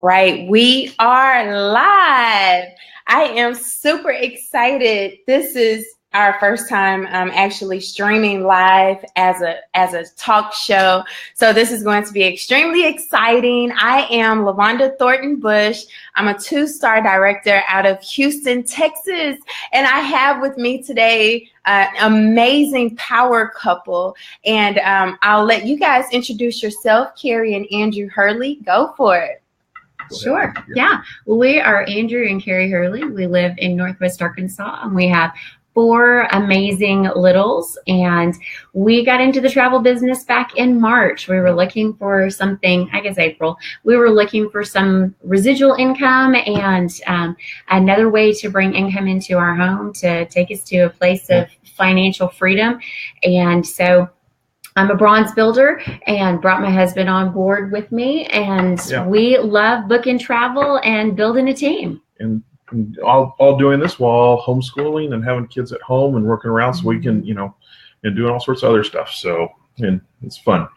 Right, we are live. I am super excited. This is our first time actually streaming live as a talk show. So this is going to be extremely exciting. I am LaWanda Thornton Bush. I'm a two-star director out of Houston, Texas, and I have with me today an amazing power couple. And I'll let you guys introduce yourself, Carrie and Andrew Hurley. Go for it. Sure. Yeah. Well, we are Andrew and Carrie Hurley. We live in Northwest Arkansas, and we have four amazing littles. And we got into the travel business back in March. We were looking for something, I guess April. We were looking for some residual income and another way to bring income into our home to take us to a place of financial freedom. And so I'm a bronze builder and brought my husband on board with me. And we love booking travel and building a team. And all doing this while homeschooling and having kids at home and working around so we can, and doing all sorts of other stuff. So, and it's fun.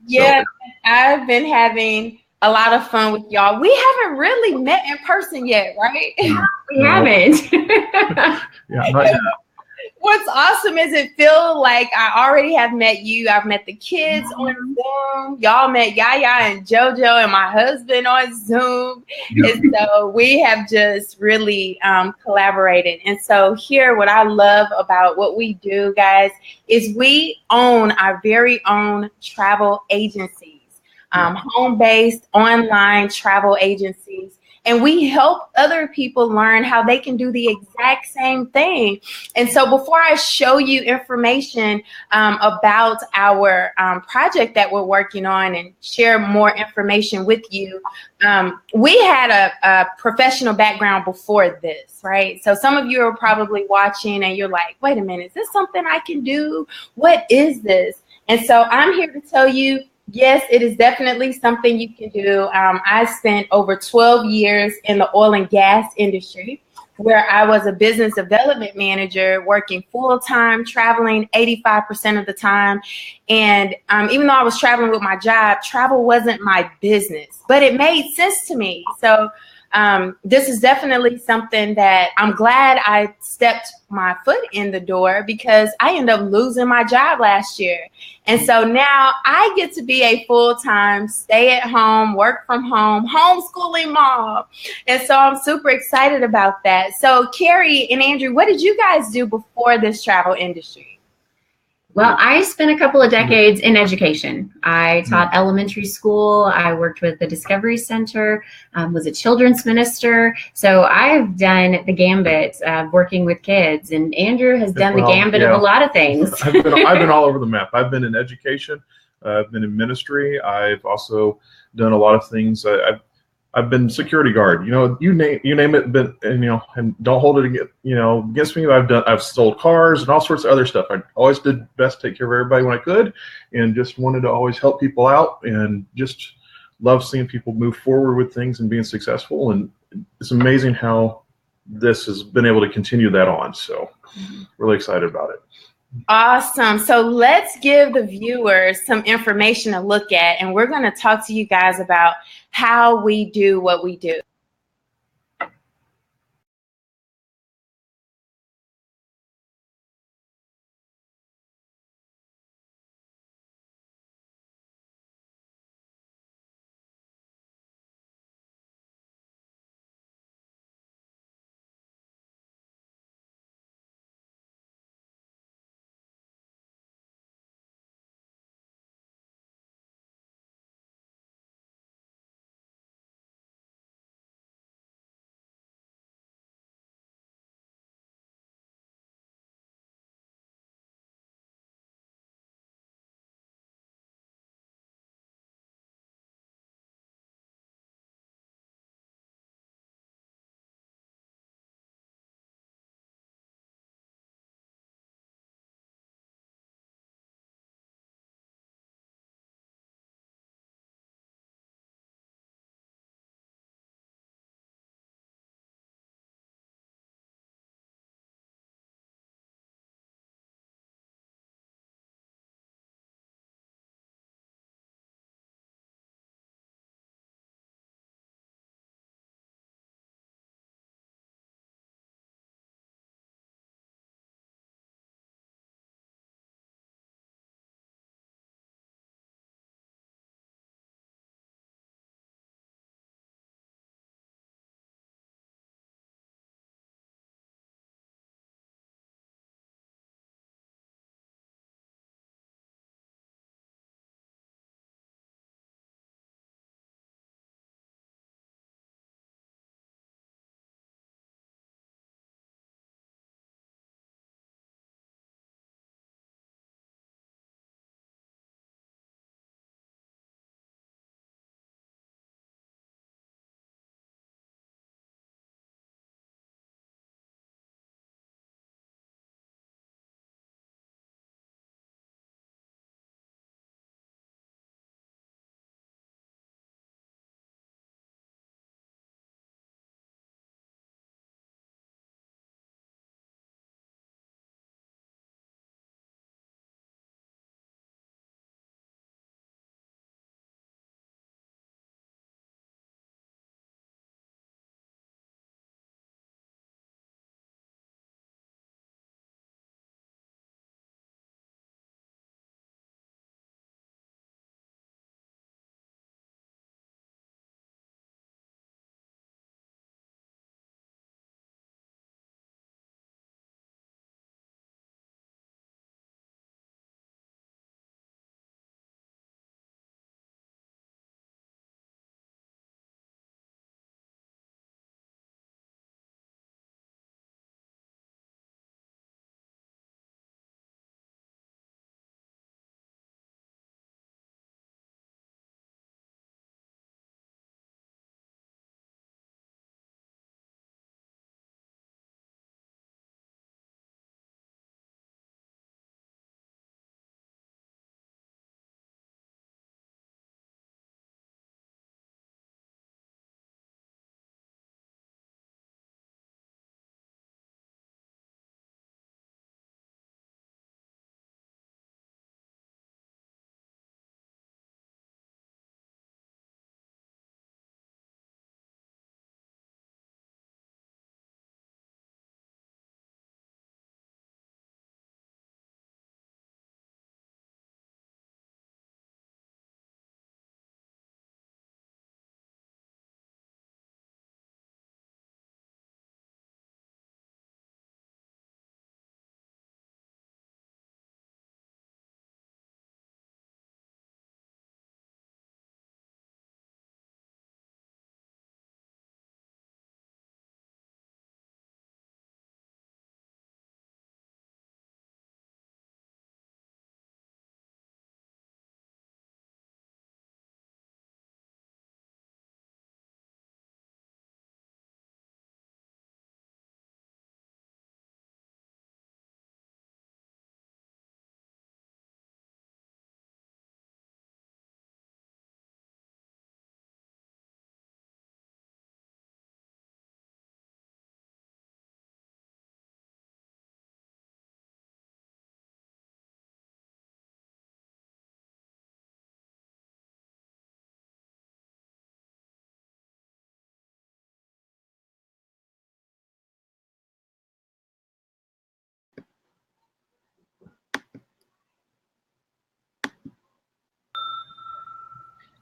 Yeah, I've been having a lot of fun with y'all. We haven't really met in person yet, right? We haven't. Yeah, not yet. What's awesome is it feels like I already have met you. I've met the kids on Zoom. Y'all met Yaya and JoJo and my husband on Zoom. And so we have just really collaborated. And so here, what I love about what we do, guys, is we own our very own travel agencies, home-based online travel agencies. And we help other people learn how they can do the exact same thing. And so before I show you information about our project that we're working on and share more information with you, we had a professional background before this, right? So some of you are probably watching and you're like, wait a minute, is this something I can do? What is this? And so I'm here to tell you, yes, it is definitely something you can do. I spent over 12 years in the oil and gas industry where I was a business development manager working full-time, traveling 85% of the time. And even though I was traveling with my job, travel wasn't my business, but it made sense to me. So this is definitely something that I'm glad I stepped my foot in the door because I ended up losing my job last year. And so now I get to be a full-time, stay-at-home, work from home, homeschooling mom. And so I'm super excited about that. So Carrie and Andrew, what did you guys do before this travel industry? Well, I spent a couple of decades in education. I taught elementary school. I worked with the Discovery Center, was a children's minister. So I've done the gambit of working with kids, and Andrew has done the gambit of a lot of things. I've been all over the map. I've been in education. I've been in ministry. I've also done a lot of things. I've been security guard. You name it. But and don't hold it against me. I've sold cars and all sorts of other stuff. I always did best to take care of everybody when I could, and just wanted to always help people out, and just love seeing people move forward with things and being successful. And it's amazing how this has been able to continue that on. So really excited about it. Awesome. So let's give the viewers some information to look at, and we're going to talk to you guys about how we do what we do.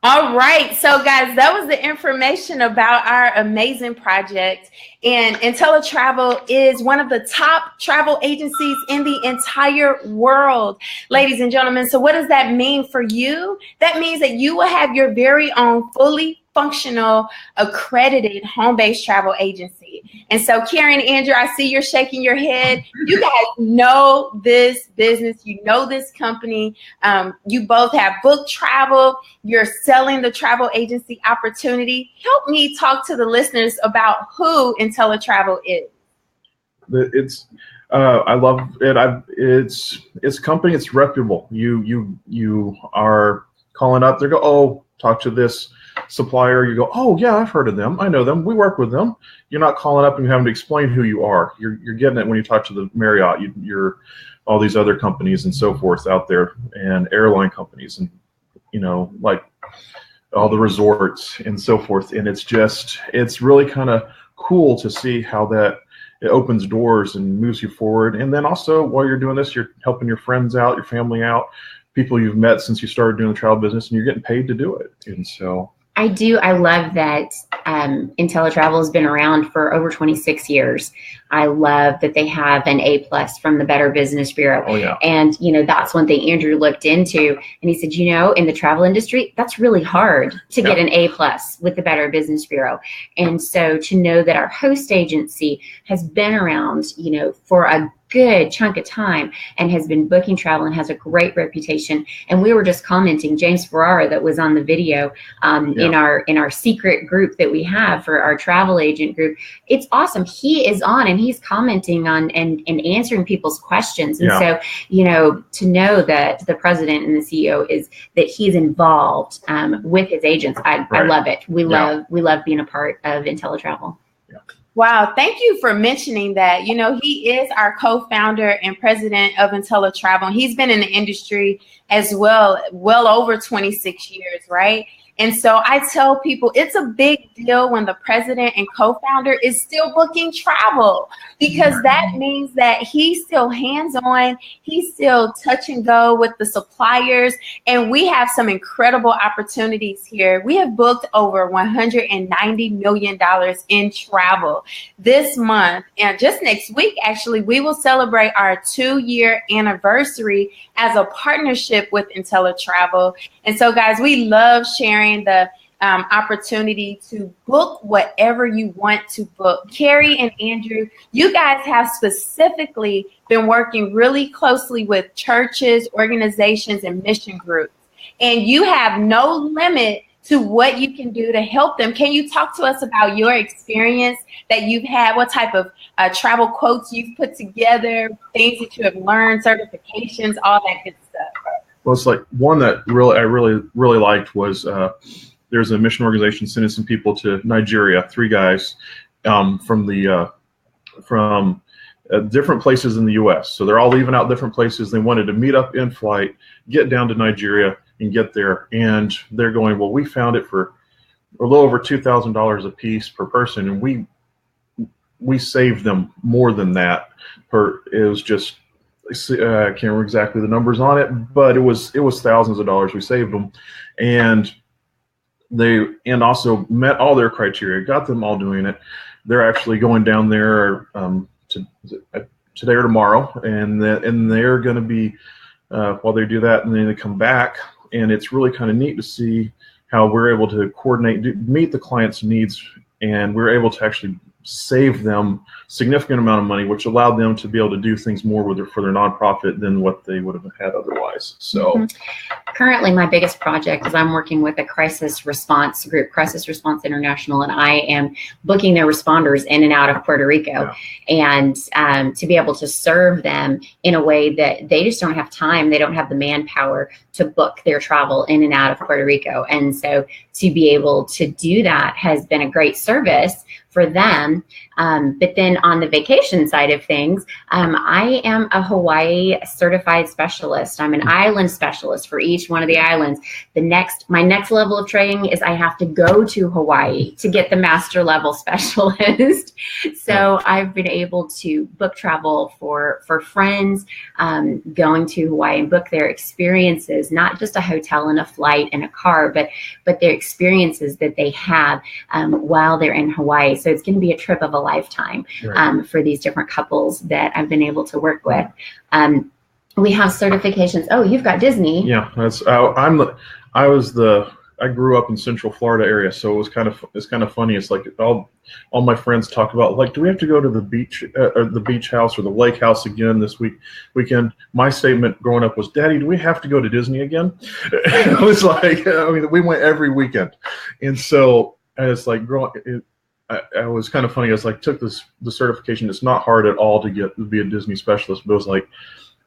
All right. So, guys, that was the information about our amazing project. And IntelliTravel is one of the top travel agencies in the entire world, ladies and gentlemen. So what does that mean for you? That means that you will have your very own fully functional, accredited home-based travel agency. And so, Karen, Andrew, I see you're shaking your head. You guys know this business. You know this company. You both have booked travel. You're selling the travel agency opportunity. Help me talk to the listeners about who IntelliTravel is. It's I love it. It's company. It's reputable. You are calling up. They go, oh, talk to this supplier. You go, oh yeah, I've heard of them. I know them. We work with them. You're not calling up and having to explain who you are. You're getting it when you talk to the Marriott. You're all these other companies and so forth out there, and airline companies, and like all the resorts and so forth. And it's really kind of cool to see how that it opens doors and moves you forward. And then also while you're doing this, you're helping your friends out, your family out, people you've met since you started doing the travel business, and you're getting paid to do it. And so I love that IntelliTravel has been around for over 26 years. I love that they have an A+ from the Better Business Bureau. Oh, yeah. And, that's one thing Andrew looked into. And he said, in the travel industry, that's really hard to get an A+ with the Better Business Bureau. And so to know that our host agency has been around, for a good chunk of time and has been booking travel and has a great reputation. And we were just commenting, James Ferrara, that was on the video in our secret group that we have for our travel agent group. It's awesome. He is on and he's commenting on and answering people's questions. And so, to know that the president and the CEO that he's involved with his agents, I love it. We love being a part of IntelliTravel. Wow, thank you for mentioning that. He is our co-founder and president of IntelliTravel. He's been in the industry as well over 26 years, right? And so I tell people it's a big deal when the president and co-founder is still booking travel, because that means that he's still hands-on, he's still touch and go with the suppliers, and we have some incredible opportunities here. We have booked over $190 million in travel this month, and just next week, actually, we will celebrate our 2-year anniversary as a partnership with IntelliTravel. And so, guys, we love sharing the opportunity to book whatever you want to book. Carrie and Andrew, you guys have specifically been working really closely with churches, organizations, and mission groups, and you have no limit to what you can do to help them. Can you talk to us about your experience that you've had, what type of travel quotes you've put together, things that you have learned, certifications, all that good stuff? Well, it's like one that I really liked was there's a mission organization sending some people to Nigeria, 3 guys from different places in the U.S. So they're all leaving out different places. They wanted to meet up in flight, get down to Nigeria, and get there. And they're going, well, we found it for a little over $2,000 a piece per person, and we saved them more than that. It was just, I can't remember exactly the numbers on it, but it was thousands of dollars we saved them, and also met all their criteria, got them all doing it. They're actually going down there today or tomorrow, and they're going to be while they do that, and then they come back, and it's really kind of neat to see how we're able to coordinate, meet the client's needs, and we're able to actually save them significant amount of money, which allowed them to be able to do things more for their nonprofit than what they would have had otherwise. So currently my biggest project is I'm working with a crisis response group, Crisis Response International, and I am booking their responders in and out of Puerto Rico. And to be able to serve them in a way that they just don't have time, they don't have the manpower to book their travel in and out of Puerto Rico. And so to be able to do that has been a great service for them. But then on the vacation side of things, I am a Hawaii certified specialist. I'm an island specialist for each one of the islands. My next level of training is I have to go to Hawaii to get the master level specialist. So I've been able to book travel for friends, going to Hawaii and book their experiences, not just a hotel and a flight and a car, but their experiences that they have while they're in Hawaii. So it's going to be a trip of a lifetime for these different couples that I've been able to work with. We have certifications. Oh, you've got Disney. Yeah, I grew up in Central Florida area, so it's kind of funny. It's like all my friends talk about, like, do we have to go to the beach or the beach house or the lake house again this weekend? My statement growing up was, Daddy, do we have to go to Disney again? It was like, I mean, we went every weekend, and so it's like I was kind of funny. I was like, took the certification. It's not hard at all to be a Disney specialist, but it was like,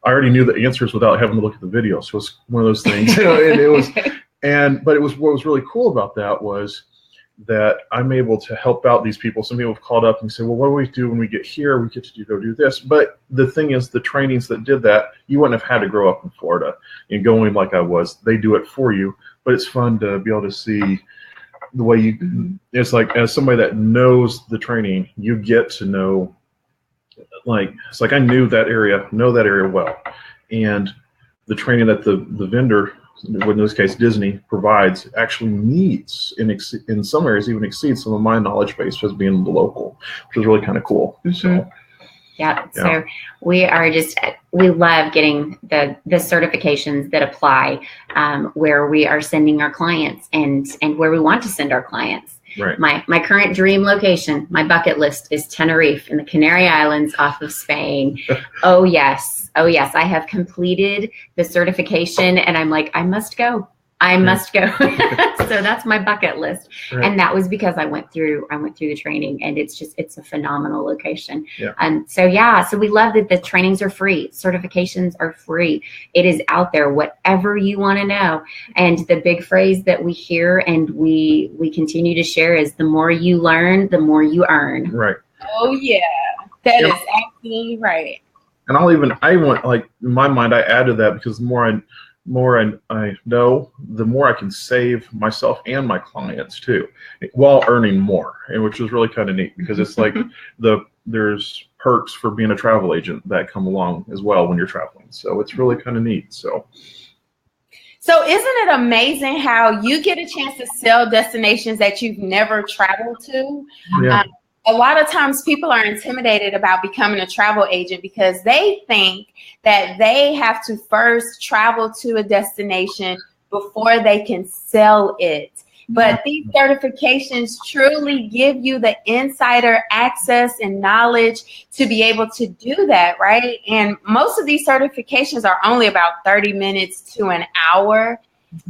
I already knew the answers without having to look at the video. So it's one of those things, and it was. But what was really cool about that was that I'm able to help out these people. Some people have called up and said, well, what do we do when we get here? We get to go do this. But the thing is, the trainings that did that, you wouldn't have had to grow up in Florida and going like I was. They do it for you. But it's fun to be able to see the way you, it's like, as somebody that knows the training, you get to know, like, it's like I know that area well. And the training that the vendor, in this case Disney, provides actually meets, in some areas even exceeds some of my knowledge base just being the local, which is really kind of cool. So so we love getting the certifications that apply where we are sending our clients and where we want to send our clients. Right. My current dream location, my bucket list, is Tenerife in the Canary Islands off of Spain. Oh yes, I have completed the certification and I'm like, I must go. So that's my bucket list. Right. And that was because I went through the training, and it's a phenomenal location. So we love that the trainings are free. Certifications are free. It is out there, whatever you want to know. And the big phrase that we hear and we continue to share is, the more you learn, the more you earn. Right. Oh yeah, that is absolutely right. And I went, like, in my mind, I added that because the more I know, the more I can save myself and my clients too, while earning more, and which is really kind of neat, because it's like there's perks for being a travel agent that come along as well when you're traveling. So it's really kind of neat. So isn't it amazing how you get a chance to sell destinations that you've never traveled to? Yeah. A lot of times people are intimidated about becoming a travel agent because they think that they have to first travel to a destination before they can sell it. But these certifications truly give you the insider access and knowledge to be able to do that, right? And most of these certifications are only about 30 minutes to an hour,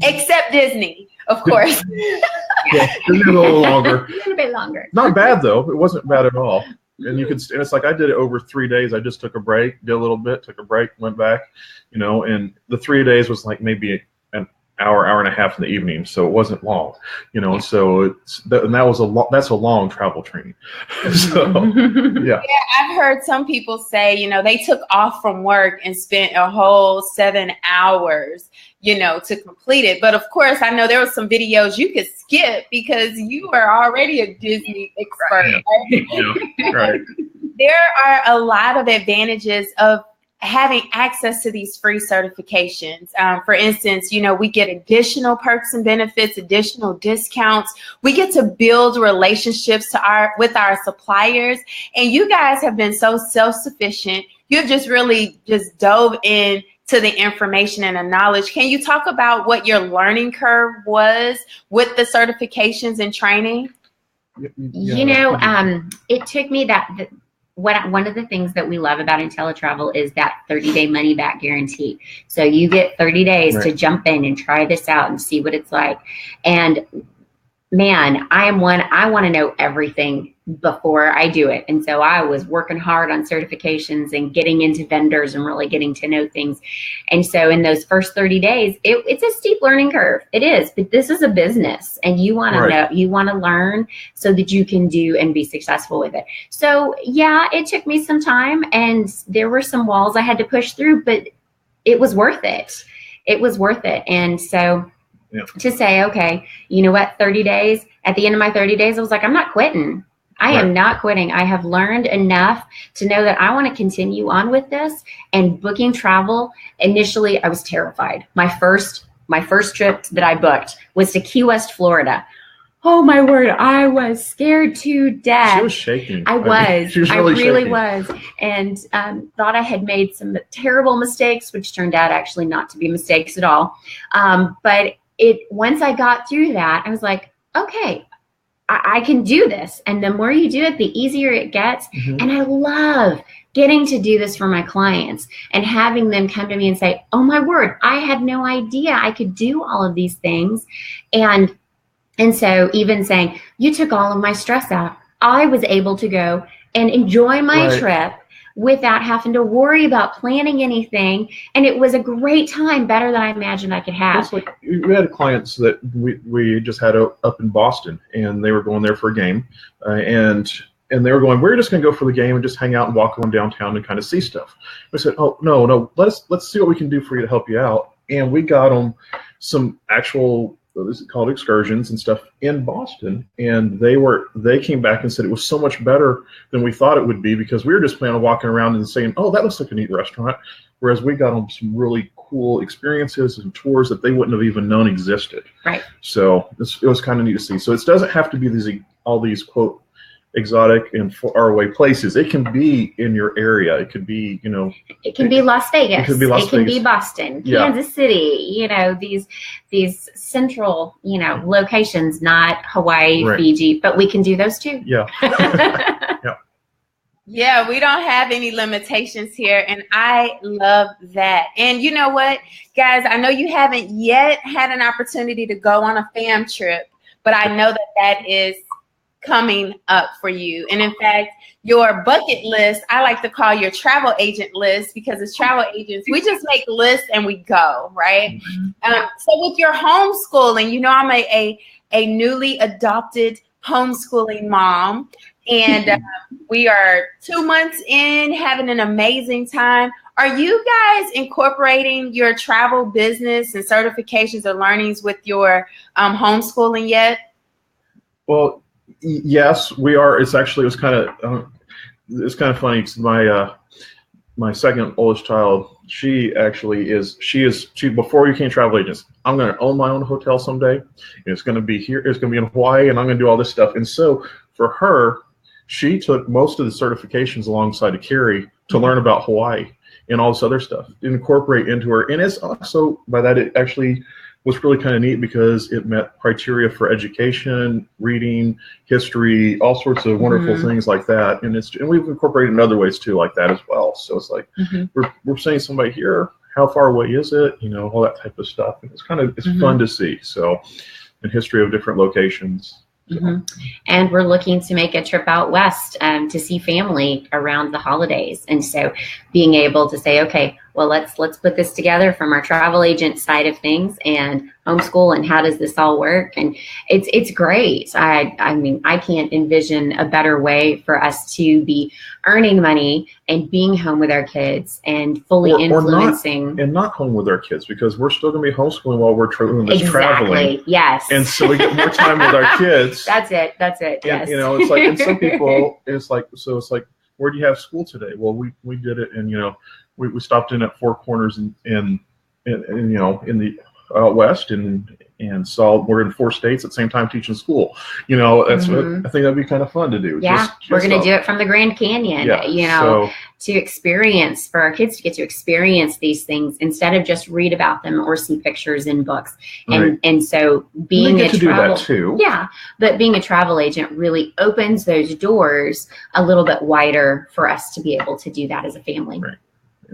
except Disney, of course. Yeah, a little longer. A little bit longer. Not bad though. It wasn't bad at all. And it's like I did it over 3 days. I just took a break, did a little bit, took a break, went back, and the 3 days was like maybe an hour and a half in the evening. So it wasn't long, so that's a long travel training. So, yeah, I've heard some people say, they took off from work and spent a whole 7 hours, to complete it. But of course, I know there were some videos you could skip because you were already a Disney expert. Right. There are a lot of advantages of having access to these free certifications. For instance, we get additional perks and benefits, additional discounts. We get to build relationships with our suppliers. And you guys have been so self-sufficient. You've just really dove in to the information and the knowledge. Can you talk about what your learning curve was with the certifications and training? It took me one of the things that we love about IntelliTravel is that 30-day money back guarantee. So you get 30 days to jump in and try this out and see what it's like. And man, I want to know everything before I do it. And so I was working hard on certifications and getting into vendors and really getting to know things. And so in those first 30 days, it's a steep learning curve. It is, but this is a business and you want to know, you want to learn so that you can do and be successful with it. So yeah, it took me some time and there were some walls I had to push through, but it was worth it. It was worth it. And so to say, okay, you know what, 30 days, at the end of my 30 days, I was like, I'm not quitting. I am not quitting. I have learned enough to know that I want to continue on with this. And booking travel, initially I was terrified. My first trip that I booked was to Key West, Florida. Oh my word, I was scared to death. She was shaking. I was. She was I really really shaking. was. And thought I had made some terrible mistakes, which turned out actually not to be mistakes at all. But once I got through that, I was like, okay, I can do this. And the more you do it, the easier it gets. And I love getting to do this for my clients and having them come to me and say, oh my word, I had no idea I could do all of these things. And so even saying, you took all of my stress out, I was able to go and enjoy my trip without having to worry about planning anything. And it was a great time, better than I imagined I could have. It's like we had clients that we just had up in Boston, and they were going there for a game, and they were going, we're just going to go for the game and just hang out and walk around downtown and kind of see stuff. We said, oh no, let's see what we can do for you to help you out. And we got them some actual, this is called Excursions and stuff in Boston, and they came back and said it was so much better than we thought it would be, because we were just planning on walking around and saying, oh, that looks like a neat restaurant, whereas we got them some really cool experiences and tours that they wouldn't have even known existed. Right. So it was kind of neat to see. So it doesn't have to be all these quote exotic and far away places. It can be in your area. It could be, it can be Las Vegas. It could be Las Vegas. It can be Boston, Kansas City, these central, locations, not Hawaii, Fiji, but we can do those too. Yeah. Yeah, we don't have any limitations here, and I love that. And you know what, guys, I know you haven't yet had an opportunity to go on a fam trip, but I know that is coming up for you. And in fact, your bucket list, I like to call your travel agent list, because as travel agents, we just make lists and we go, right? So with your homeschooling, I'm a newly adopted homeschooling mom, and we are 2 months in, having an amazing time. Are you guys incorporating your travel business and certifications or learnings with your homeschooling yet? Well, yes, we are. It's kind of funny because my second oldest child, she before we became travel agents, I'm going to own my own hotel someday. And it's going to be here. It's going to be in Hawaii, and I'm going to do all this stuff. And so for her, she took most of the certifications alongside of Carrie to learn about Hawaii and all this other stuff, to incorporate into her. And it's also, by that, it actually was really kind of neat because it met criteria for education, reading, history, all sorts of wonderful things like that. And we've incorporated in other ways too, like that as well. So it's like we're saying somebody here, how far away is it? All that type of stuff. And it's fun to see. So, in history of different locations. And we're looking to make a trip out west to see family around the holidays. And so being able to say, okay, well, let's put this together from our travel agent side of things and homeschool, and how does this all work? And it's great. I mean, I can't envision a better way for us to be earning money and being home with our kids and fully influencing. And not home with our kids, because we're still going to be homeschooling while we're traveling. Yes. And so we get more time with our kids. That's it. And, yes. It's like, and some people, it's like, where do you have school today? Well, we did it, and we stopped in at Four Corners in the West, and saw we're in 4 states at the same time teaching school. That's what I think that'd be kind of fun to do. Yeah, we're going to do it from the Grand Canyon. To experience, for our kids to get to experience these things instead of just read about them or see pictures in books. And so being a travel, but being a travel agent really opens those doors a little bit wider for us to be able to do that as a family. Right.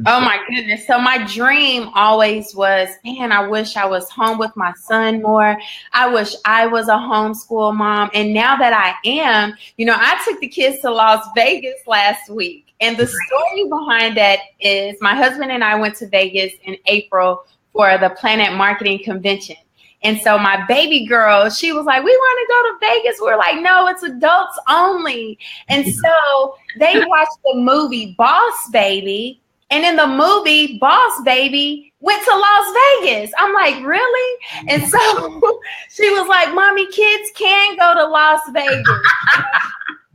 Oh my goodness. So my dream always was, man, I wish I was home with my son more. I wish I was a homeschool mom. And now that I am, I took the kids to Las Vegas last week. And the story behind that is my husband and I went to Vegas in April for the Planet Marketing Convention. And so my baby girl, she was like, we want to go to Vegas. We're like, no, it's adults only. And so they watched the movie Boss Baby. And in the movie, Boss Baby went to Las Vegas. I'm like, really? And so she was like, Mommy, kids can go to Las Vegas.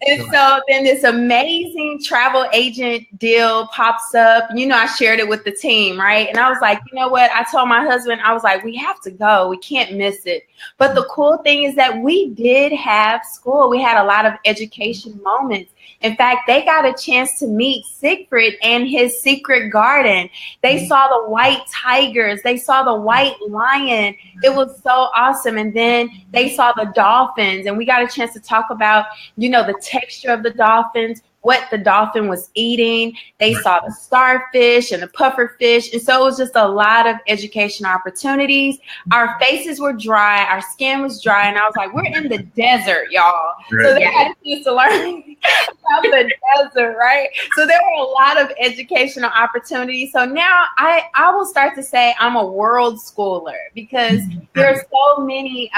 And so then this amazing travel agent deal pops up. I shared it with the team, right? And I was like, you know what? I told my husband, I was like, we have to go. We can't miss it. But the cool thing is that we did have school. We had a lot of education moments. In fact, they got a chance to meet Siegfried and his secret garden. They saw the white tigers. They saw the white lion. It was so awesome. And then they saw the dolphins. And we got a chance to talk about, the texture of the dolphins, what the dolphin was eating. They saw the starfish and the puffer fish. And so it was just a lot of education opportunities. Our faces were dry. Our skin was dry. And I was like, we're in the desert, y'all. Right. So they had a chance to learn about the desert, right? So there were a lot of educational opportunities. So now I will start to say I'm a world schooler because there are so many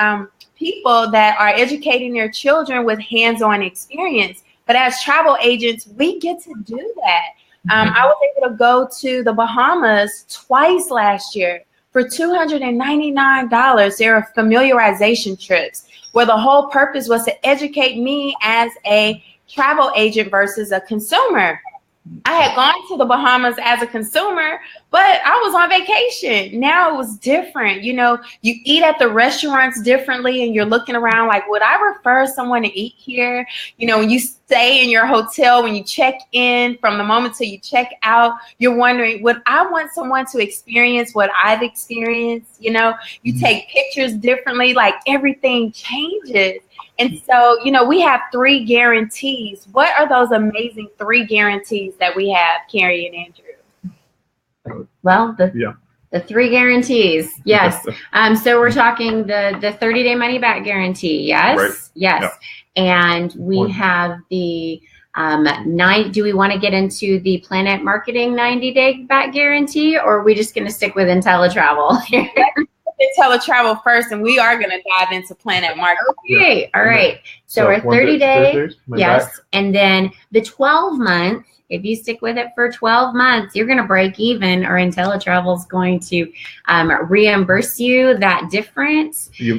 people that are educating their children with hands-on experience. But as travel agents, we get to do that. I was able to go to the Bahamas twice last year for $299. There are familiarization trips where the whole purpose was to educate me as a travel agent versus a consumer. I had gone to the Bahamas as a consumer, but I was on vacation. Now it was different. You eat at the restaurants differently and you're looking around like, would I refer someone to eat here? When you stay in your hotel, when you check in, from the moment till you check out, you're wondering, would I want someone to experience what I've experienced? You take pictures differently, like everything changes. And so, we have 3 guarantees. What are those amazing 3 guarantees that we have, Carrie and Andrew? Well, the 3 guarantees. Yes. So we're talking the 30-day money back guarantee. Yes. Right. Yes. Yeah. And we have the do we want to get into the Planet Marketing 90-day back guarantee, or are we just going to stick with IntelliTravel here? IntelliTravel first, and we are going to dive into Planet Marketing. Okay, all right. So our 30-day, yes, and then the 12-month. If you stick with it for 12 months, you're going to break even, or IntelliTravel is going to reimburse you that difference. You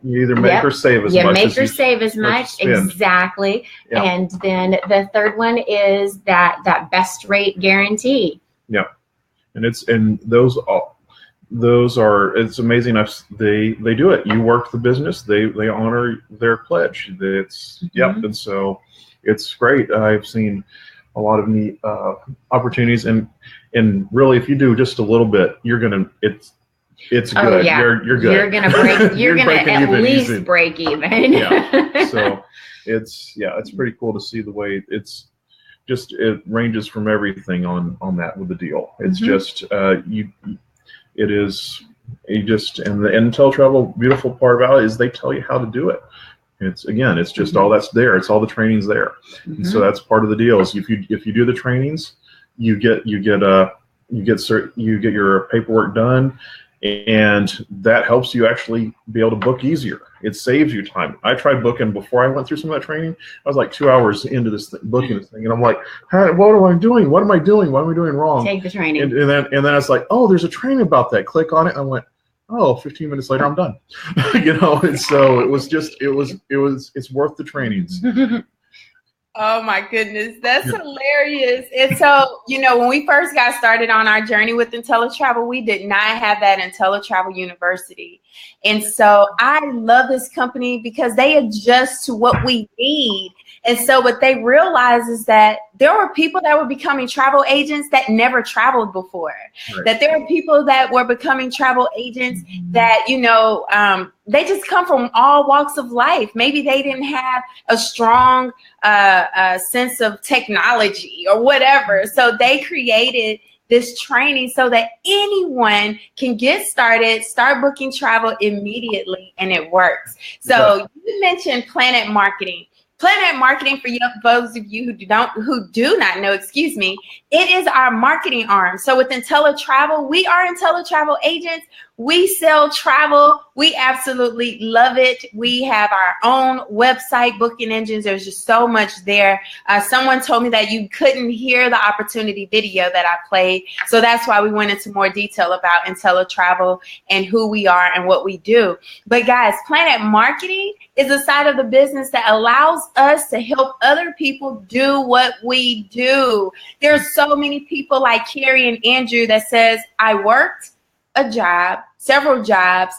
either make or save as much. You make or save as much, exactly. Yeah. And then the third one is that best rate guarantee. Yeah, and those are, it's amazing. They do it. You work the business. They honor their pledge. And so it's great. I've seen a lot of neat opportunities, and really, if you do just a little bit, it's good. Yeah. You're good. You're gonna break. You're gonna at least break even. Yeah. So it's pretty cool to see the way it ranges from everything on that with the deal. It's just and the IntelliTravel beautiful part about it is they tell you how to do it. It's just all that's there. It's all the trainings there. And so that's part of the deal is if you do the trainings, you get your paperwork done, and that helps you actually be able to book easier. It saves you time. I tried booking before I went through some of that training. I was like 2 hours into this booking this thing, and I'm like, what am I doing? What am I doing? What am I doing wrong? Take the training. And then it's like, oh, there's a training about that. Click on it. And I went, oh, 15 minutes later, I'm done. And so it's worth the trainings. Oh my goodness, that's hilarious. And so, when we first got started on our journey with IntelliTravel, we did not have that IntelliTravel University. And so I love this company because they adjust to what we need. And so what they realized is that there were people that were becoming travel agents that never traveled before. Right. That there were people that were becoming travel agents that, they just come from all walks of life. Maybe they didn't have a strong sense of technology or whatever. So they created this training so that anyone can get started, start booking travel immediately, and it works. So you mentioned Planet Marketing. Planet Marketing, for those of you who do not know, it is our marketing arm. So with IntelliTravel, we are IntelliTravel agents. We sell travel. We absolutely love it. We have our own website, booking engines. There's just so much there. Someone told me that you couldn't hear the opportunity video that I played. So that's why we went into more detail about IntelliTravel and who we are and what we do. But guys, Planet Marketing is a side of the business that allows us to help other people do what we do. There's so many people like Carrie and Andrew that says, I worked a job, several jobs.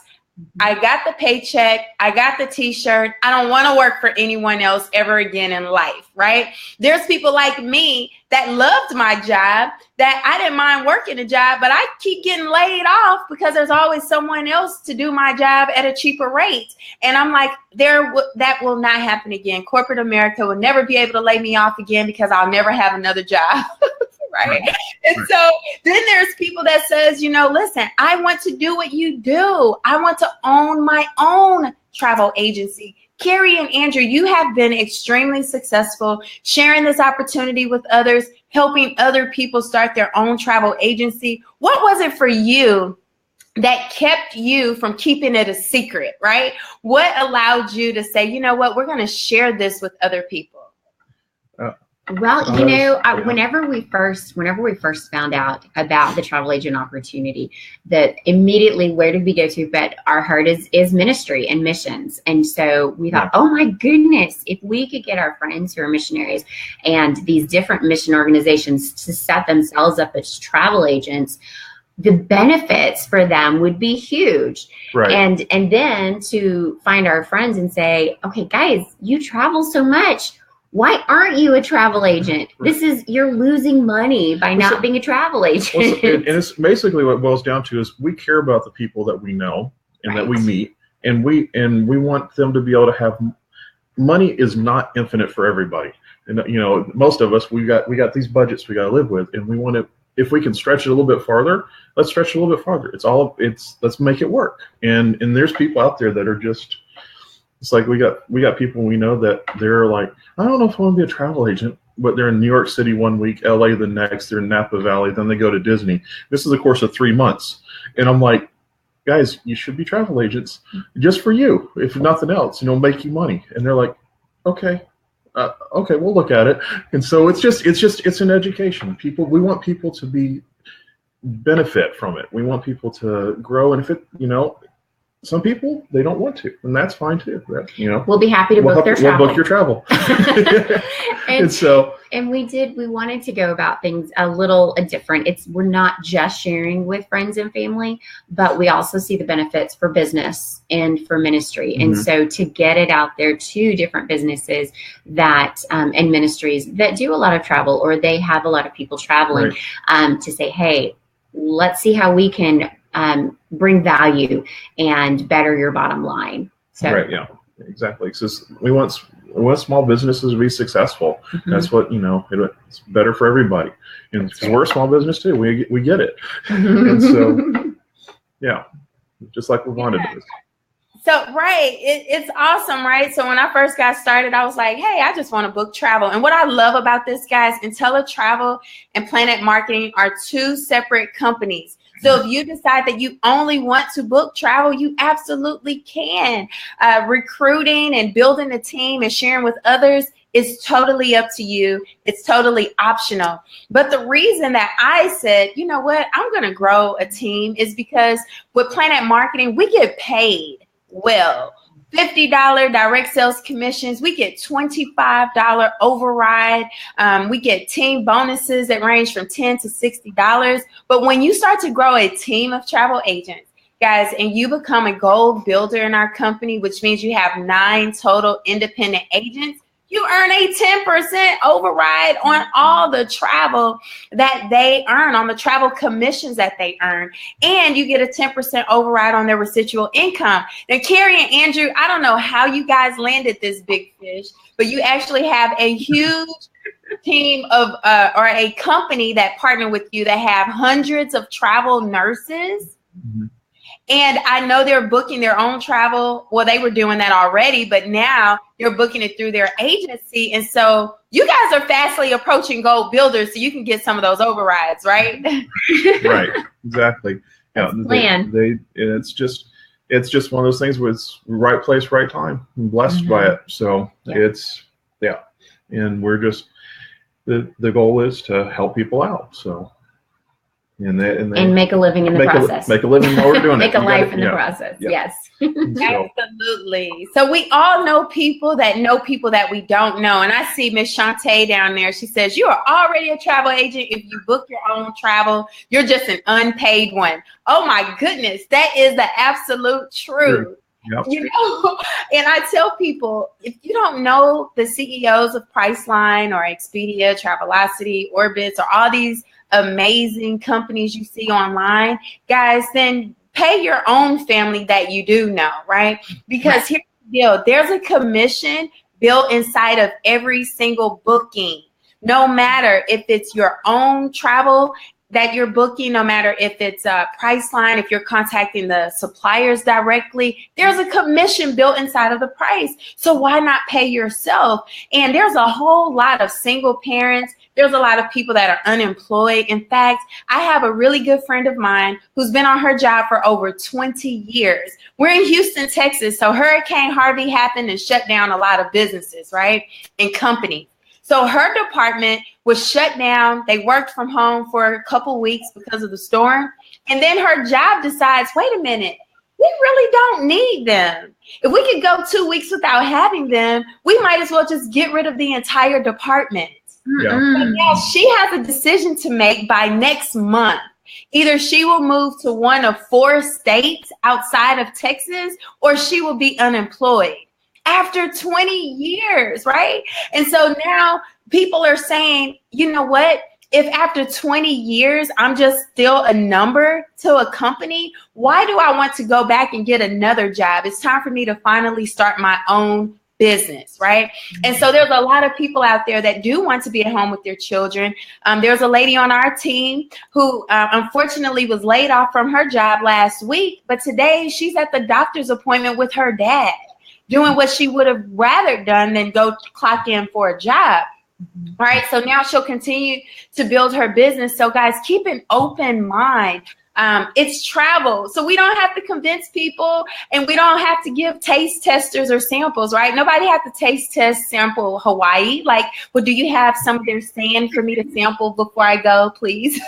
I got the paycheck. I got the t-shirt. I don't want to work for anyone else ever again in life, right? There's people like me that loved my job, that I didn't mind working a job, but I keep getting laid off because there's always someone else to do my job at a cheaper rate. And I'm like, that will not happen again. Corporate America will never be able to lay me off again because I'll never have another job. Right. And so then there's people that says, listen, I want to do what you do. I want to own my own travel agency. Carrie and Andrew, you have been extremely successful sharing this opportunity with others, helping other people start their own travel agency. What was it for you that kept you from keeping it a secret, right? What allowed you to say, you know what, we're going to share this with other people? Well, whenever we first found out about the travel agent opportunity, that immediately, where did we go to? But our heart is ministry and missions. And so we thought, oh my goodness, if we could get our friends who are missionaries and these different mission organizations to set themselves up as travel agents, the benefits for them would be huge. Right. And then to find our friends and say, okay, guys, you travel so much. Why aren't you a travel agent? You're losing money by not being a travel agent. And it's basically what it boils down to is we care about the people that we know and that we meet, and we want them to be able to have money is not infinite for everybody. And most of us we got these budgets we got to live with, and we want to, if we can stretch it a little bit farther, let's stretch it a little bit farther. Let's make it work. And there's people out there that are just, it's like we got people we know that they're like, I don't know if I want to be a travel agent, but they're in New York City one week, LA the next, they're in Napa Valley, then they go to Disney. This is a course of 3 months. And I'm like, guys, you should be travel agents just for you, if nothing else, make you money. And they're like, okay, we'll look at it. And so it's an education. We want people to benefit from it. We want people to grow. And if it, some people, they don't want to, and that's fine too. We'll be happy to book their travel. We'll book your travel. and we wanted to go about things a little different. We're not just sharing with friends and family, but we also see the benefits for business and for ministry. Mm-hmm. And so to get it out there to different businesses that and ministries that do a lot of travel, or they have a lot of people traveling, right. To say, hey, let's see how we can bring value and better your bottom line. So. Right. Yeah, exactly. Because we want small businesses to be successful. Mm-hmm. That's what, it's better for everybody. And because we're a small business too, we get it. Mm-hmm. And so, yeah, just like we wanted to. So, right. It's awesome, right? So when I first got started, I was like, hey, I just want to book travel. And what I love about this, guys, IntelliTravel and Planet Marketing are 2 separate companies. So if you decide that you only want to book travel, you absolutely can. Recruiting and building a team and sharing with others is totally up to you. It's totally optional. But the reason that I said, you know what, I'm going to grow a team is because with Planet Marketing, we get paid well. $50 direct sales commissions. We get $25 override. We get team bonuses that range from $10 to $60. But when you start to grow a team of travel agents, guys, and you become a gold builder in our company, which means you have 9 total independent agents, you earn a 10% override on all the travel that they earn, on the travel commissions that they earn. And you get a 10% override on their residual income. Now, Carrie and Andrew, I don't know how you guys landed this big fish, but you actually have a huge team of or a company that partner with you that have hundreds of travel nurses. Mm-hmm. And I know they're booking their own travel. Well, they were doing that already, but now they're booking it through their agency. And so you guys are fastly approaching gold builders, so you can get some of those overrides, right? Right, exactly. Yeah, it's just one of those things where it's right place, right time. I'm blessed by it. So and we're just the goal is to help people out. So. And make a living in the process. Make a living while we're doing make it. Make a life in the process. Yeah. Yes. Absolutely. So we all know people that we don't know. And I see Miss Shantae down there. She says, you are already a travel agent. If you book your own travel, you're just an unpaid one. Oh my goodness. That is the absolute truth. Yep. You know, and I tell people, if you don't know the CEOs of Priceline or Expedia, Travelocity, Orbitz, or all these amazing companies you see online, guys, then pay your own family that you do know, right? Because here's the deal, there's a commission built inside of every single booking, no matter if it's your own travel that you're booking, no matter if it's a Priceline, if you're contacting the suppliers directly, there's a commission built inside of the price. So why not pay yourself? And there's a whole lot of single parents. There's a lot of people that are unemployed. In fact, I have a really good friend of mine who's been on her job for over 20 years. We're in Houston, Texas. So Hurricane Harvey happened and shut down a lot of businesses, right? And companies. So her department was shut down. They worked from home for a couple weeks because of the storm. And then her job decides, wait a minute, we really don't need them. If we could go 2 weeks without having them, we might as well just get rid of the entire department. Yeah. But now she has a decision to make by next month. Either she will move to one of 4 states outside of Texas, or she will be unemployed. After 20 years, right? And so now people are saying, you know what? If after 20 years, I'm just still a number to a company, why do I want to go back and get another job? It's time for me to finally start my own business, right? And so there's a lot of people out there that do want to be at home with their children. There's a lady on our team who unfortunately was laid off from her job last week, but today she's at the doctor's appointment with her dad, doing what she would have rather done than go clock in for a job. All right. So now she'll continue to build her business. So guys, keep an open mind. It's travel. So we don't have to convince people, and we don't have to give taste testers or samples, right? Nobody has to taste test sample Hawaii. Like, well, do you have some of their sand for me to sample before I go, please?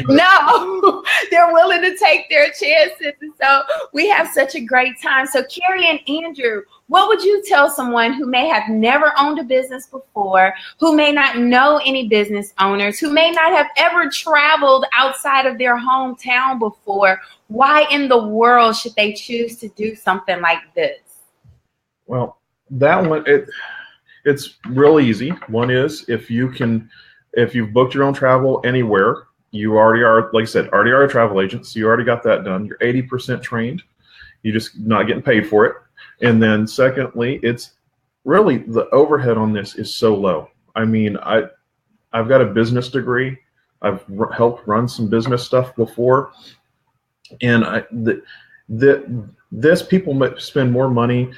No, they're willing to take their chances. And so we have such a great time. So Carrie and Andrew, what would you tell someone who may have never owned a business before, who may not know any business owners, who may not have ever traveled outside of their hometown before? Why in the world should they choose to do something like this? Well, that one, it's real easy. One is if you've booked your own travel anywhere, you already are, like I said, already are a travel agent. So you already got that done. You're 80% trained. You're just not getting paid for it. And then secondly, it's really the overhead on this is so low. I mean, I've got a business degree. I've helped run some business stuff before. And this people might spend more money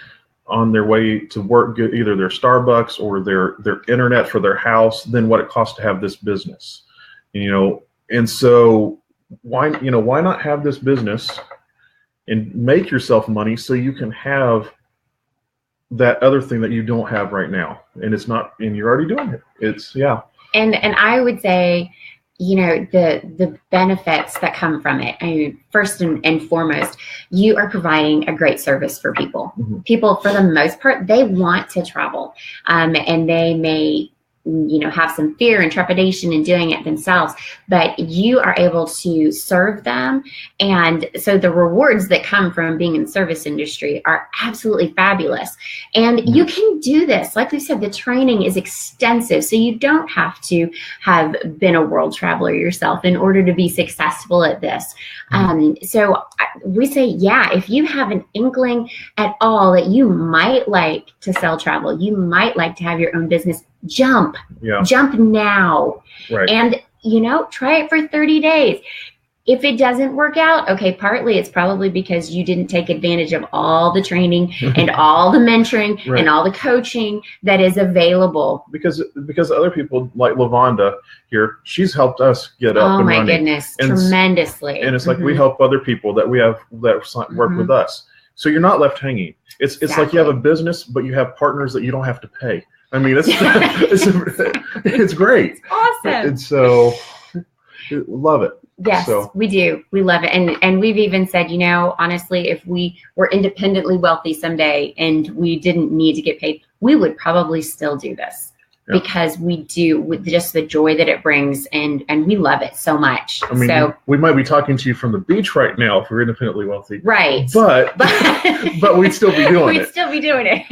on their way to work, either their Starbucks or their internet for their house, than what it costs to have this business. And so why not have this business and make yourself money so you can have that other thing that you don't have right now. And you're already doing it. And I would say, the benefits that come from it. I mean, first and foremost, you are providing a great service for people. Mm-hmm. People, for the most part, they want to travel, and they may have some fear and trepidation in doing it themselves, but you are able to serve them. And so the rewards that come from being in the service industry are absolutely fabulous. And you can do this. Like we said, the training is extensive. So you don't have to have been a world traveler yourself in order to be successful at this. So we say, if you have an inkling at all that you might like to sell travel, you might like to have your own business, jump now. Right. And, try it for 30 days. If it doesn't work out, okay, partly it's probably because you didn't take advantage of all the training and all the mentoring and all the coaching that is available. Because other people like LaVonda here, she's helped us get up and running. Oh my goodness, tremendously. And it's like we help other people that we have that work with us. So you're not left hanging. It's like you have a business, but you have partners that you don't have to pay. I mean, it's great. It's awesome. And so love it. Yes, we do. We love it. And we've even said, honestly, if we were independently wealthy someday and we didn't need to get paid, we would probably still do this because we do, with just the joy that it brings, and we love it so much. I mean, we might be talking to you from the beach right now if we're independently wealthy. Right. But we'd still be doing it. We'd still be doing it.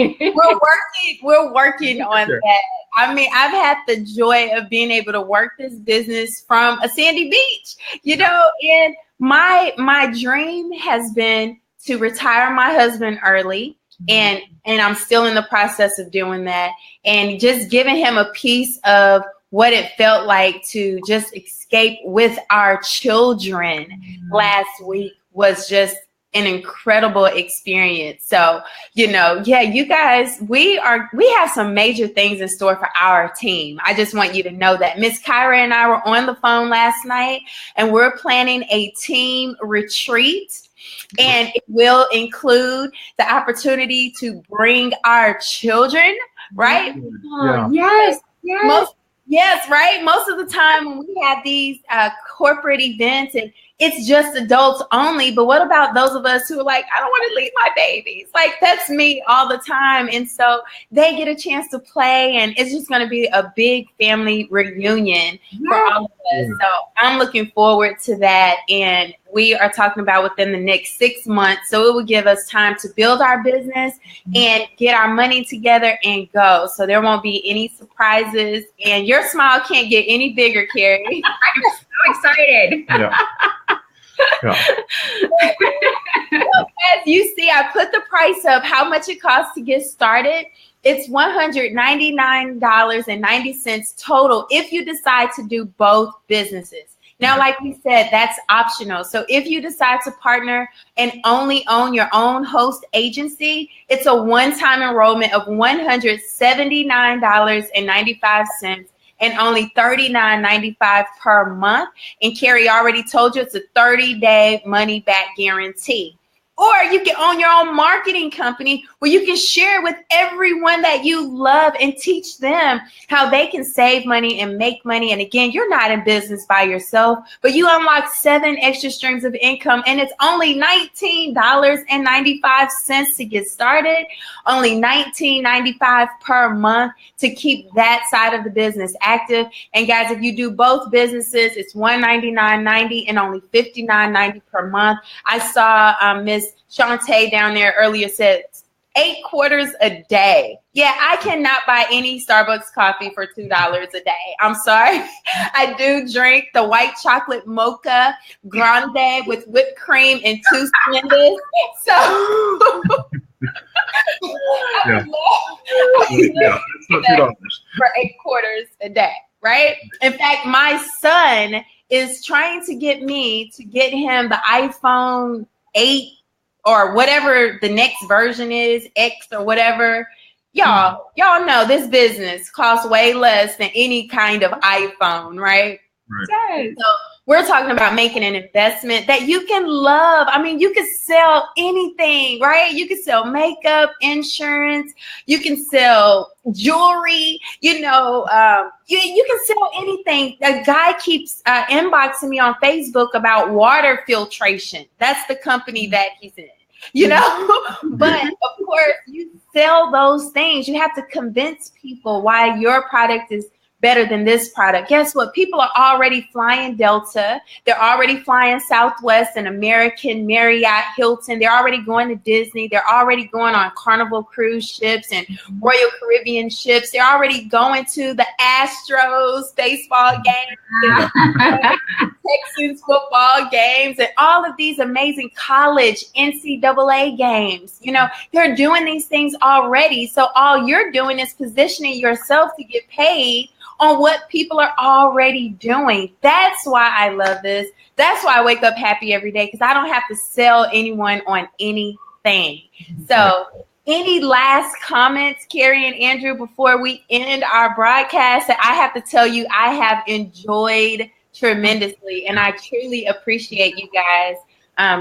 We're working on that. I mean, I've had the joy of being able to work this business from a sandy beach, and my dream has been to retire my husband early. And I'm still in the process of doing that, and just giving him a piece of what it felt like to just escape with our children last week was just an incredible experience. So, you guys, we have some major things in store for our team. I just want you to know that Miss Kyra and I were on the phone last night, and we're planning a team retreat. And it will include the opportunity to bring our children, right? Yes. Most of the time when we have these corporate events, and it's just adults only. But what about those of us who are like, I don't want to leave my babies? Like, that's me all the time. And so they get a chance to play, and it's just going to be a big family reunion for all of us. So I'm looking forward to that. And we are talking about within the next 6 months. So it will give us time to build our business and get our money together and go. So there won't be any surprises. And your smile can't get any bigger, Carrie. I'm so excited. As you see, I put the price up, how much it costs to get started. It's $199.90 total if you decide to do both businesses. Now, like we said, that's optional. So if you decide to partner and only own your own host agency, it's a one-time enrollment of $179.95 and only $39.95 per month. And Carrie already told you it's a 30-day money-back guarantee. Or you can own your own marketing company where you can share with everyone that you love and teach them how they can save money and make money. And again, you're not in business by yourself, but you unlock 7 extra streams of income, and it's only $19.95 to get started, only $19.95 per month to keep that side of the business active. And guys, if you do both businesses, it's $199.90 and only $59.90 per month. I saw Miss Shantae down there earlier said 8 quarters a day. Yeah, I cannot buy any Starbucks coffee for $2 a day. I'm sorry. I do drink the white chocolate mocha grande with whipped cream and 2 Splendors. So it's not $2 for 8 quarters a day, right? In fact, my son is trying to get me to get him the iPhone 8 or whatever the next version is, X or whatever. Y'all know this business costs way less than any kind of iPhone, right? Yes. So we're talking about making an investment that you can love. I mean, you can sell anything, right? You can sell makeup, insurance, you can sell jewelry, you can sell anything. A guy keeps inboxing me on Facebook about water filtration. That's the company that he's in. But of course, you sell those things. You have to convince people why your product is better than this product. Guess what? People are already flying Delta. They're already flying Southwest and American, Marriott, Hilton. They're already going to Disney. They're already going on Carnival cruise ships and Royal Caribbean ships. They're already going to the Astros baseball games, Texans football games, and all of these amazing college NCAA games. You know, they're doing these things already. So all you're doing is positioning yourself to get paid on what people are already doing. That's why I love this. That's why I wake up happy every day, because I don't have to sell anyone on anything. So any last comments, Carrie and Andrew, before we end our broadcast? I have to tell you, I have enjoyed tremendously, and I truly appreciate you guys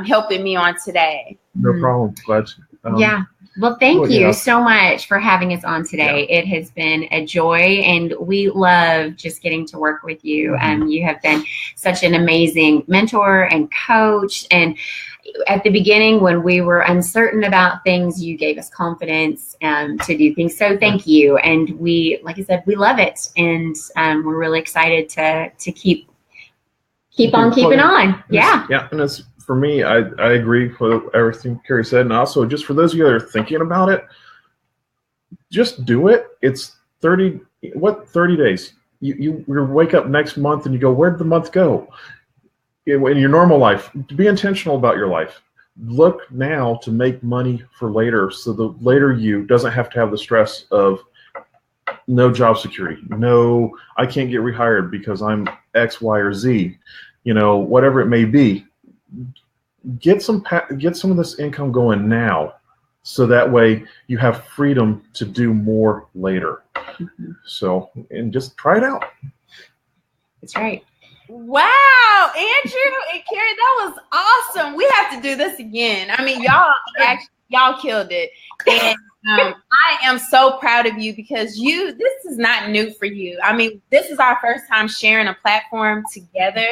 helping me on today. No problem. Glad to. Yeah. Well, thank you so much for having us on today. Yeah. It has been a joy, and we love just getting to work with you. You have been such an amazing mentor and coach. And at the beginning, when we were uncertain about things, you gave us confidence to do things. So thank you. And we, like I said, we love it. And we're really excited to keep on keeping on. Yeah. Yeah. And it's, for me, I agree with everything Carrie said. And also, just for those of you that are thinking about it, just do it. It's 30 days? You wake up next month and you go, where'd the month go? In your normal life, be intentional about your life. Look now to make money for later, so the later you doesn't have to have the stress of no job security. No, I can't get rehired because I'm X, Y, or Z. You know, whatever it may be. Get some of this income going now, so that way you have freedom to do more later. So, and just try it out. That's right. Wow, Andrew and Carrie, that was awesome. We have to do this again. I mean, y'all killed it. And I am so proud of you, because this is not new for you. I mean, this is our first time sharing a platform together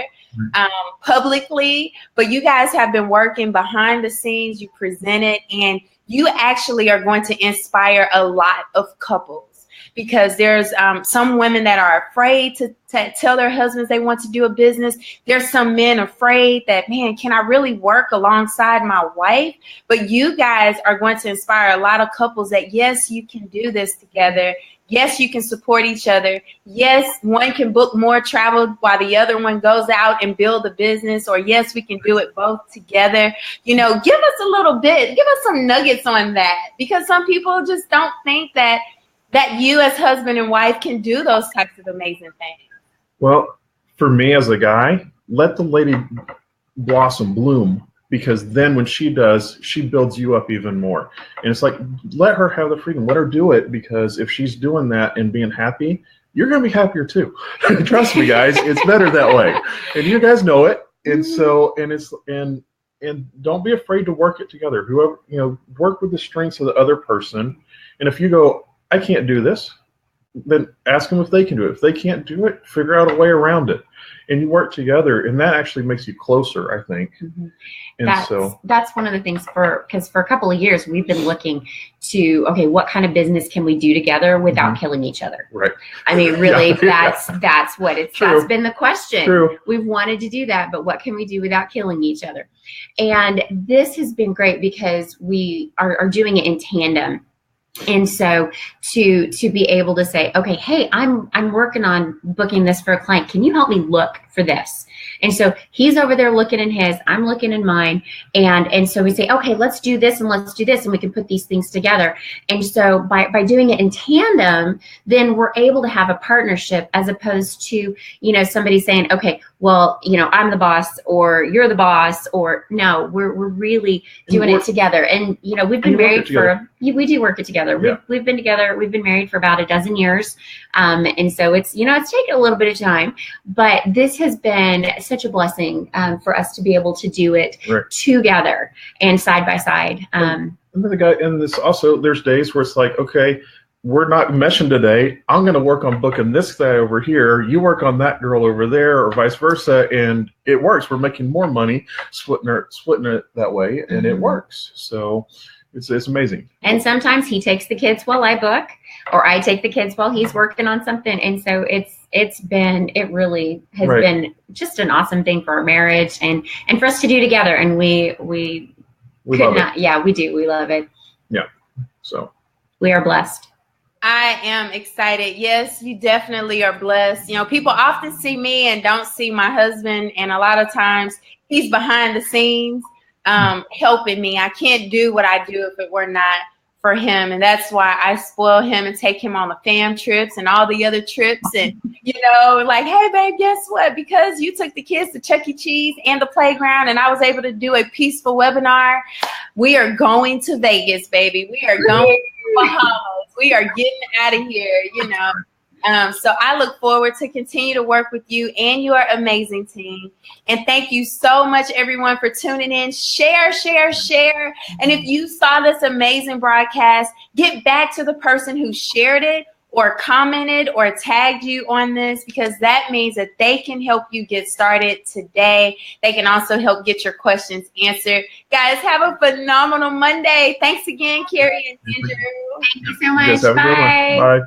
publicly, but you guys have been working behind the scenes. You presented, and you actually are going to inspire a lot of couples, because there's some women that are afraid to tell their husbands they want to do a business. There's some men afraid that, man, can I really work alongside my wife? But you guys are going to inspire a lot of couples that, yes, you can do this together. Yes, you can support each other. Yes, one can book more travel while the other one goes out and build a business. Or yes, we can do it both together. You know, give us a little bit, give us some nuggets on that, because some people just don't think that you as husband and wife can do those types of amazing things. Well, for me as a guy, let the lady blossom, bloom, because then when she does, she builds you up even more. And it's like, let her have the freedom, let her do it, because if she's doing that and being happy, you're going to be happier too. Trust me, guys, it's better that way. And you guys know it. And so, and don't be afraid to work it together. Whoever, work with the strengths of the other person. And if you go, I can't do this, then ask them if they can do it. If they can't do it, figure out a way around it. And you work together, and that actually makes you closer, I think. And that's one of the things, because for a couple of years we've been looking to, okay, what kind of business can we do together without killing each other? Right. I mean, really, that's what it's. True. That's been the question. True. We've wanted to do that, but what can we do without killing each other? And this has been great, because we are doing it in tandem. And so to be able to say, okay, hey, I'm working on booking this for a client. Can you help me look for this? And so he's over there looking in his, I'm looking in mine. And so we say, okay, let's do this and let's do this. And we can put these things together. And so by doing it in tandem, then we're able to have a partnership, as opposed to, somebody saying, okay, well, I'm the boss, or you're the boss, or no, we're really doing it together. And, we've been married we do work it together. Yeah. We've been together. We've been married for about a dozen years. And so it's taken a little bit of time, but this has been such a blessing for us to be able to do it together and side by side. And this also, there's days where it's like, okay, we're not meshing today. I'm going to work on booking this guy over here. You work on that girl over there, or vice versa. And it works. We're making more money splitting it that way. And it works. So it's amazing. And sometimes he takes the kids while I book, or I take the kids while he's working on something. And so it really has been just an awesome thing for our marriage and for us to do together. And we love it. Yeah, we do. We love it. Yeah. So we are blessed. I am excited. Yes, you definitely are blessed. You know, people often see me and don't see my husband. And a lot of times he's behind the scenes helping me. I can't do what I do if it were not for him. And that's why I spoil him and take him on the fam trips and all the other trips. And, you know, like, hey, babe, guess what? Because you took the kids to Chuck E. Cheese and the playground and I was able to do a peaceful webinar, we are going to Vegas, baby. We are going to Bahamas. We are getting out of here, you know. So I look forward to continue to work with you and your amazing team. And thank you so much, everyone, for tuning in. Share, share, share. And if you saw this amazing broadcast, get back to the person who shared it or commented or tagged you on this, because that means that they can help you get started today. They can also help get your questions answered. Guys, have a phenomenal Monday. Thanks again, Carrie and Andrew. Thank you so much. Yes, have a good one. Bye.